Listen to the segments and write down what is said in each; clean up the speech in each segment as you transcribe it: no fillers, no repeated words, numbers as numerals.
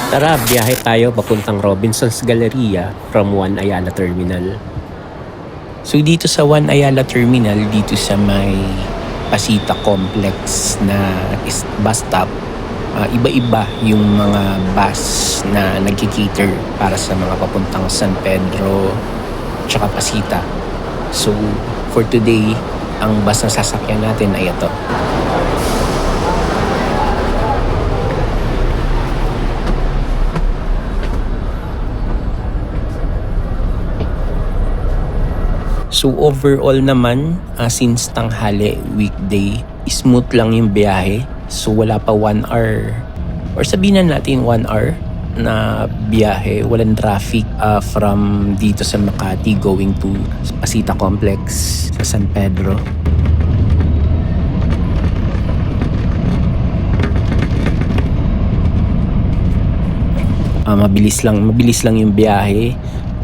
Tara, biyahe tayo papuntang Robinsons Galleria from 1 Ayala Terminal. So dito sa One Ayala Terminal, dito sa may Pasita Complex na bus stop, iba-iba yung mga bus na nagki-cater para sa mga papuntang San Pedro tsaka Pasita. So for today, ang bus na sasakyan natin ay ito. So overall naman, since tanghali, weekday, smooth lang yung biyahe. So wala pa 1 hour or sabihin na natin 1 hour na biyahe. Walang traffic from dito sa Makati going to Pasita Complex sa San Pedro. Mabilis lang yung biyahe.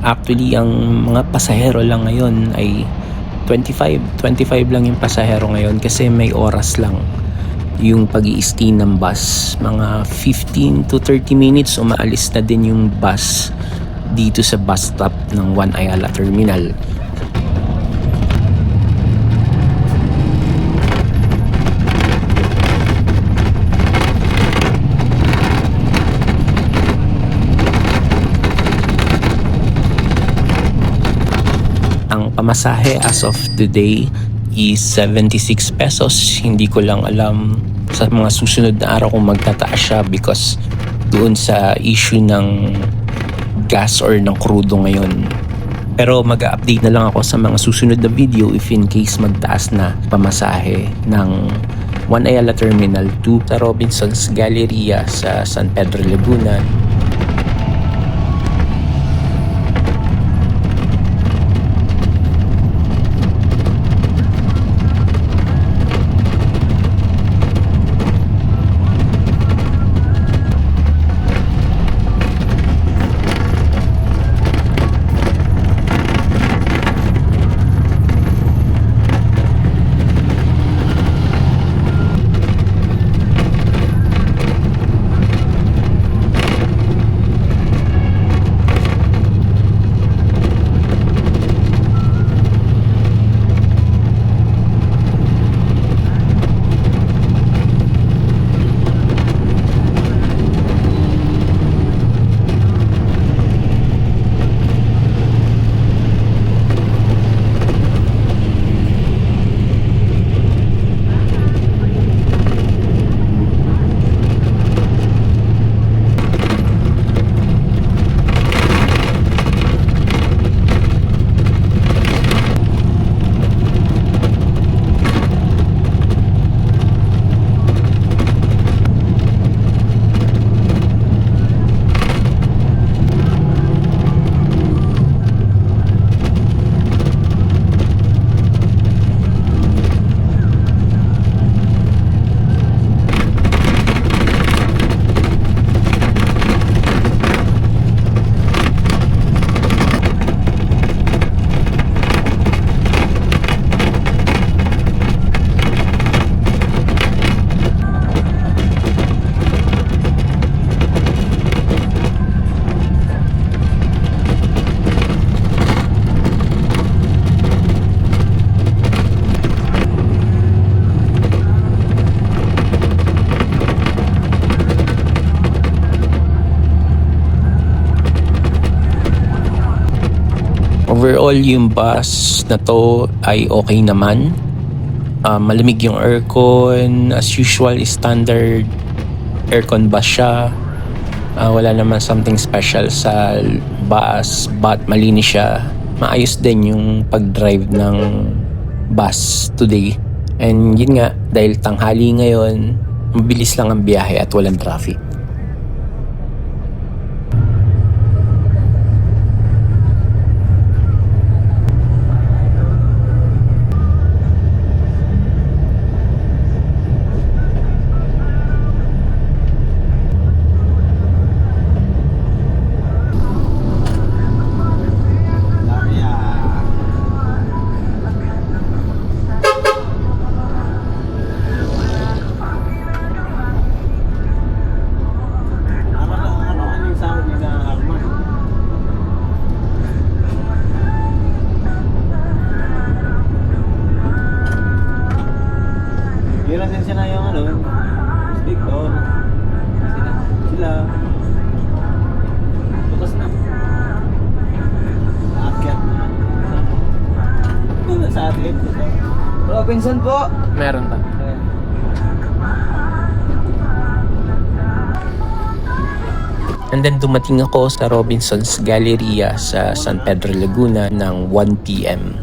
Actually, ang mga pasahero lang ngayon ay 25 lang yung pasahero ngayon kasi may oras lang yung pag-i-stay ng bus. Mga 15 to 30 minutes umaalis na din yung bus dito sa bus stop ng One Ayala Terminal. Ang pamasahe as of today is 76 pesos. Hindi ko lang alam sa mga susunod na araw kung magtataas siya because doon sa issue ng gas or ng crudo ngayon. Pero mag-update na lang ako sa mga susunod na video if in case magtaas na pamasahe ng One Ayala Terminal to sa Robinsons Galleria sa San Pedro, Laguna. Overall, yung bus na to ay okay naman. Malamig yung aircon. As usual, standard aircon bus siya. Wala naman something special sa bus, but malinis siya. Maayos din yung pag-drive ng bus today. And yun nga, dahil tanghali ngayon, mabilis lang ang biyahe at walang traffic. Robinson po. Meron pa. And then dumating ako sa Robinson's Galleria sa San Pedro Laguna ng 1 p.m.